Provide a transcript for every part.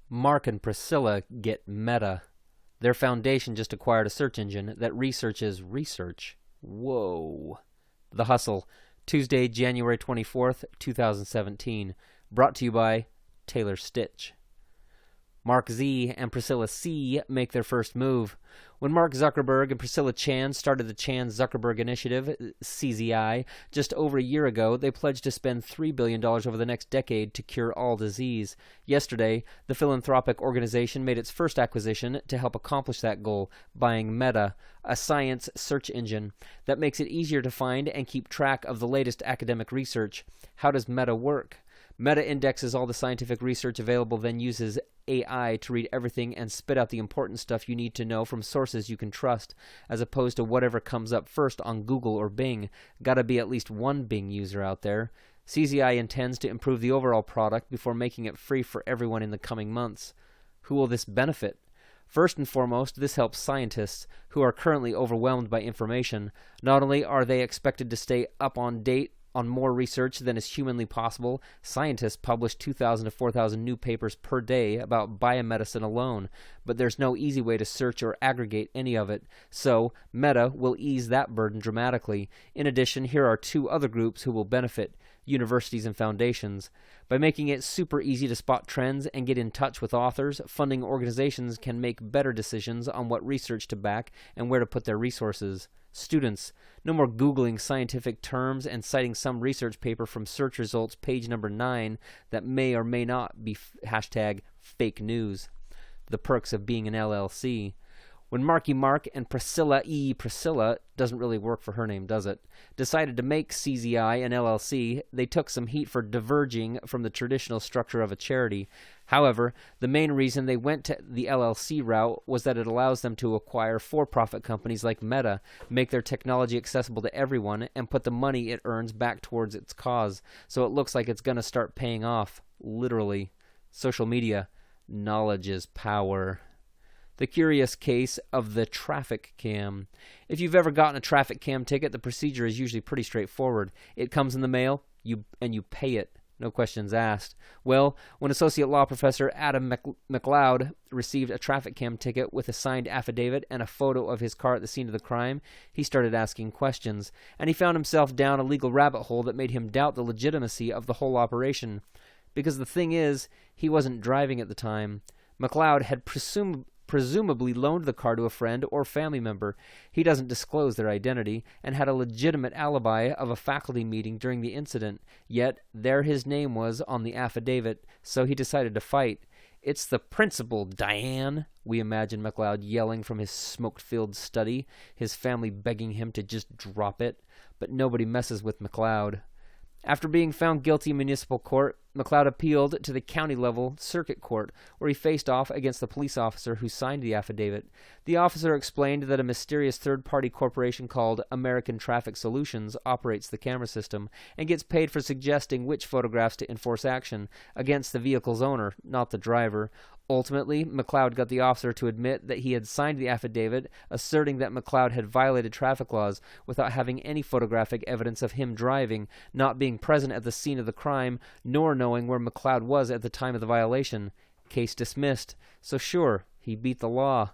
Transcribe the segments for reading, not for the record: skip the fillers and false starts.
Mark and Priscilla get Meta. Their foundation just acquired a search engine that researches research. Whoa. The Hustle, Tuesday, January 24th, 2017. Brought to you by Taylor Stitch. Mark Z and Priscilla C make their first move. When Mark Zuckerberg and Priscilla Chan started the Chan-Zuckerberg Initiative, CZI, just over a year ago, they pledged to spend $3 billion over the next decade to cure all disease. Yesterday, the philanthropic organization made its first acquisition to help accomplish that goal, buying Meta, a science search engine that makes it easier to find and keep track of the latest academic research. How does Meta work? Meta indexes all the scientific research available, then uses AI to read everything and spit out the important stuff you need to know from sources you can trust, as opposed to whatever comes up first on Google or Bing. Gotta be at least one Bing user out there. CZI intends to improve the overall product before making it free for everyone in the coming months. Who will this benefit? First and foremost, this helps scientists, who are currently overwhelmed by information. Not only are they expected to stay up on date on more research than is humanly possible, scientists publish 2,000 to 4,000 new papers per day about biomedicine alone, but there's no easy way to search or aggregate any of it, so Meta will ease that burden dramatically. In addition, here are two other groups who will benefit: universities and foundations. By making it super easy to spot trends and get in touch with authors, funding organizations can make better decisions on what research to back and where to put their resources. Students, no more Googling scientific terms and citing some research paper from search results page number 9 that may or may not be hashtag fake news. The perks of being an LLC. When Marky Mark and Priscilla doesn't really work for her name, does it, decided to make CZI an LLC, they took some heat for diverging from the traditional structure of a charity. However, the main reason they went to the LLC route was that it allows them to acquire for-profit companies like Meta, make their technology accessible to everyone, and put the money it earns back towards its cause. So it looks like it's going to start paying off, literally. Social media. Knowledge is power. The curious case of the traffic cam. If you've ever gotten a traffic cam ticket, the procedure is usually pretty straightforward. It comes in the mail, you pay it. No questions asked. Well, when Associate Law Professor Adam McLeod received a traffic cam ticket with a signed affidavit and a photo of his car at the scene of the crime, he started asking questions, and he found himself down a legal rabbit hole that made him doubt the legitimacy of the whole operation. Because the thing is, he wasn't driving at the time. McLeod had presumably loaned the car to a friend or family member. He doesn't disclose their identity, and had a legitimate alibi of a faculty meeting during the incident. Yet, there his name was on the affidavit, so he decided to fight. "It's the principal, Diane," we imagine McLeod yelling from his smoke-filled study, his family begging him to just drop it. But nobody messes with McLeod. After being found guilty in municipal court, McLeod appealed to the county-level circuit court, where he faced off against the police officer who signed the affidavit. The officer explained that a mysterious third-party corporation called American Traffic Solutions operates the camera system and gets paid for suggesting which photographs to enforce action against the vehicle's owner, not the driver. Ultimately, McLeod got the officer to admit that he had signed the affidavit, asserting that McLeod had violated traffic laws without having any photographic evidence of him driving, not being present at the scene of the crime, nor knowing where McLeod was at the time of the violation. Case dismissed. So sure, he beat the law.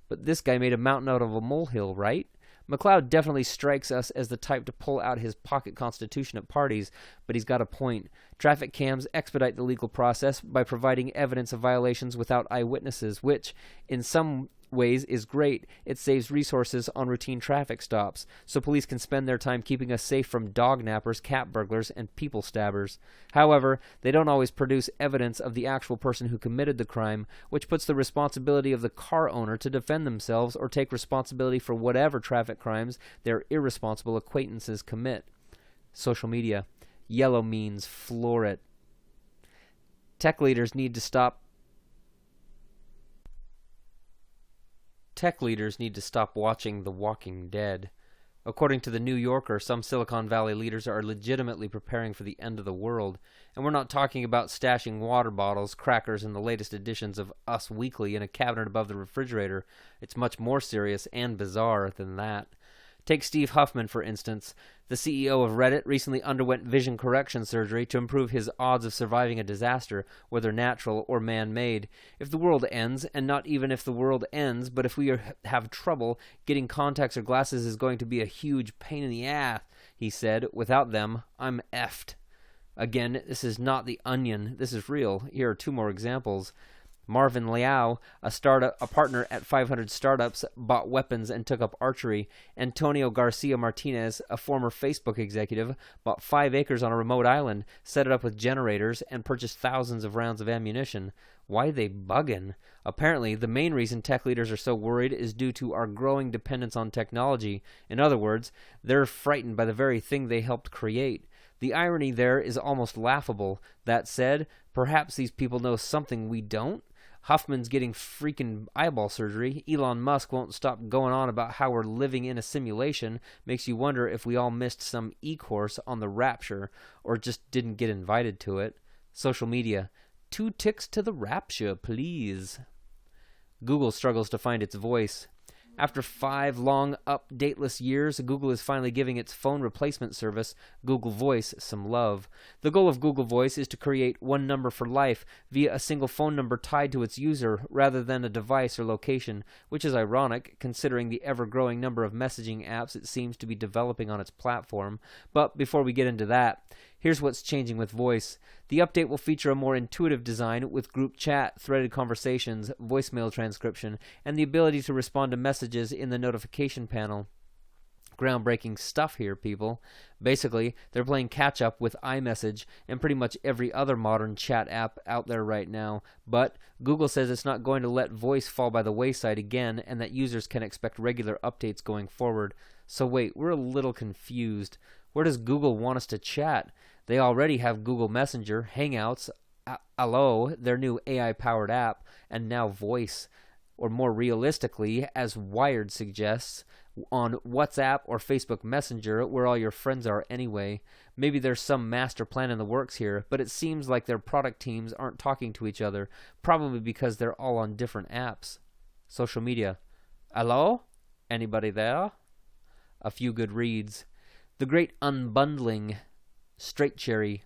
But this guy made a mountain out of a molehill, right? McLeod definitely strikes us as the type to pull out his pocket constitution at parties, but he's got a point. Traffic cams expedite the legal process by providing evidence of violations without eyewitnesses, which, in some ways, is great. It saves resources on routine traffic stops, so police can spend their time keeping us safe from dog nappers, cat burglars, and people stabbers. However, they don't always produce evidence of the actual person who committed the crime, which puts the responsibility of the car owner to defend themselves or take responsibility for whatever traffic crimes their irresponsible acquaintances commit. Social media. Yellow means floor it. Tech leaders need to stop watching The Walking Dead. According to the New Yorker, some Silicon Valley leaders are legitimately preparing for the end of the world. And we're not talking about stashing water bottles, crackers, and the latest editions of Us Weekly in a cabinet above the refrigerator. It's much more serious and bizarre than that. Take Steve Huffman, for instance. The CEO of Reddit recently underwent vision correction surgery to improve his odds of surviving a disaster, whether natural or man-made. If the world ends, and not even if the world ends, but if we have trouble, getting contacts or glasses is going to be a huge pain in the ass, he said. Without them, I'm effed. Again, this is not The Onion. This is real. Here are two more examples. Marvin Liao, a partner at 500 Startups, bought weapons and took up archery. Antonio Garcia Martinez, a former Facebook executive, bought 5 acres on a remote island, set it up with generators, and purchased thousands of rounds of ammunition. Why they buggin'? Apparently, the main reason tech leaders are so worried is due to our growing dependence on technology. In other words, they're frightened by the very thing they helped create. The irony there is almost laughable. That said, perhaps these people know something we don't? Huffman's getting freaking eyeball surgery. Elon Musk won't stop going on about how we're living in a simulation. Makes you wonder if we all missed some e-course on the rapture or just didn't get invited to it. Social media. 2 ticks to the rapture, please. Google struggles to find its voice. After 5 long, updateless years, Google is finally giving its phone replacement service, Google Voice, some love. The goal of Google Voice is to create one number for life via a single phone number tied to its user rather than a device or location, which is ironic considering the ever-growing number of messaging apps it seems to be developing on its platform. But before we get into that, here's what's changing with Voice. The update will feature a more intuitive design with group chat, threaded conversations, voicemail transcription, and the ability to respond to messages in the notification panel. Groundbreaking stuff here, people. Basically, they're playing catch-up with iMessage and pretty much every other modern chat app out there right now. But Google says it's not going to let Voice fall by the wayside again and that users can expect regular updates going forward. So wait, we're a little confused. Where does Google want us to chat? They already have Google Messenger, Hangouts, Allo, their new AI-powered app, and now Voice. Or more realistically, as Wired suggests, on WhatsApp or Facebook Messenger, where all your friends are anyway. Maybe there's some master plan in the works here, but it seems like their product teams aren't talking to each other, probably because they're all on different apps. Social media. Hello? Anybody there? A few good reads. The Great Unbundling. Straight Cherry.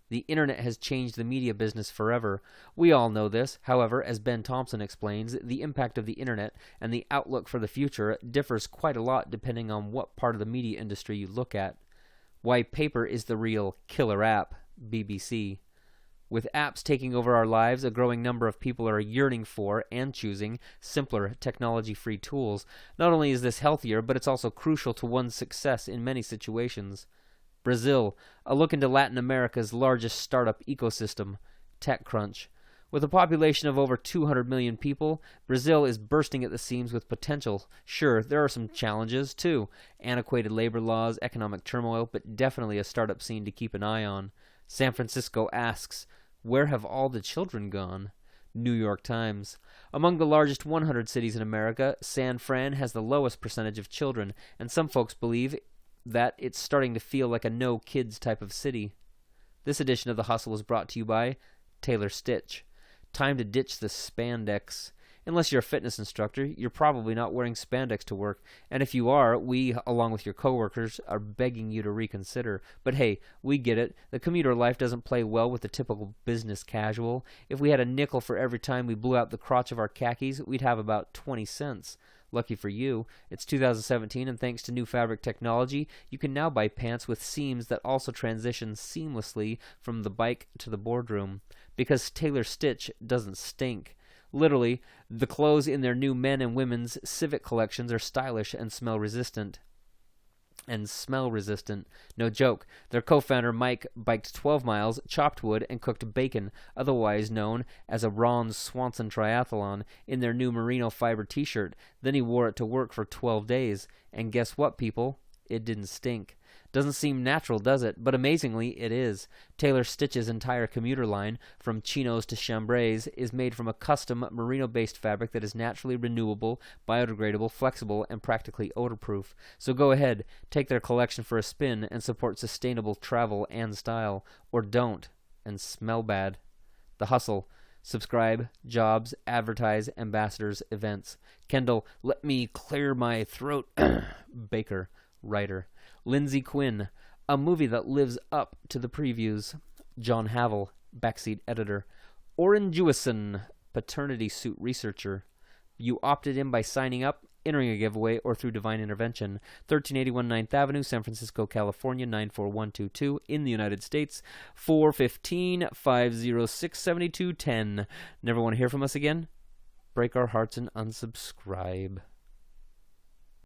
The internet has changed the media business forever. We all know this. However, as Ben Thompson explains, the impact of the internet and the outlook for the future differs quite a lot depending on what part of the media industry you look at. Why paper is the real killer app, BBC. With apps taking over our lives, a growing number of people are yearning for and choosing simpler, technology-free tools. Not only is this healthier, but it's also crucial to one's success in many situations. Brazil, a look into Latin America's largest startup ecosystem, TechCrunch. With a population of over 200 million people, Brazil is bursting at the seams with potential. Sure, there are some challenges, too. Antiquated labor laws, economic turmoil, but definitely a startup scene to keep an eye on. San Francisco asks, where have all the children gone? New York Times. Among the largest 100 cities in America, San Fran has the lowest percentage of children, and some folks believe that it's starting to feel like a no-kids type of city. This edition of The Hustle is brought to you by Taylor Stitch. Time to ditch the spandex. Unless you're a fitness instructor, you're probably not wearing spandex to work. And if you are, we, along with your coworkers, are begging you to reconsider. But hey, we get it. The commuter life doesn't play well with the typical business casual. If we had a nickel for every time we blew out the crotch of our khakis, we'd have about 20 cents. Lucky for you, it's 2017, and thanks to new fabric technology, you can now buy pants with seams that also transition seamlessly from the bike to the boardroom. Because Taylor Stitch doesn't stink. Literally, the clothes in their new men and women's Civic collections are stylish and smell resistant. No joke. Their co-founder Mike biked 12 miles, chopped wood, and cooked bacon, otherwise known as a Ron Swanson triathlon, in their new merino fiber t-shirt. Then he wore it to work for 12 days. And guess what, people? It didn't stink. Doesn't seem natural, does it? But amazingly, it is. Taylor Stitch's entire commuter line, from chinos to chambrays, is made from a custom merino-based fabric that is naturally renewable, biodegradable, flexible, and practically odor-proof. So go ahead, take their collection for a spin and support sustainable travel and style. Or don't, and smell bad. The Hustle. Subscribe, jobs, advertise, ambassadors, events. Kendall, let me clear my throat. Baker, writer. Lindsay Quinn, a movie that lives up to the previews. John Havel, backseat editor. Oren Jewison, paternity suit researcher. You opted in by signing up, entering a giveaway, or through divine intervention. 1381 9th Avenue, San Francisco, California, 94122. In the United States, 415-506-7210. Never want to hear from us again? Break our hearts and unsubscribe.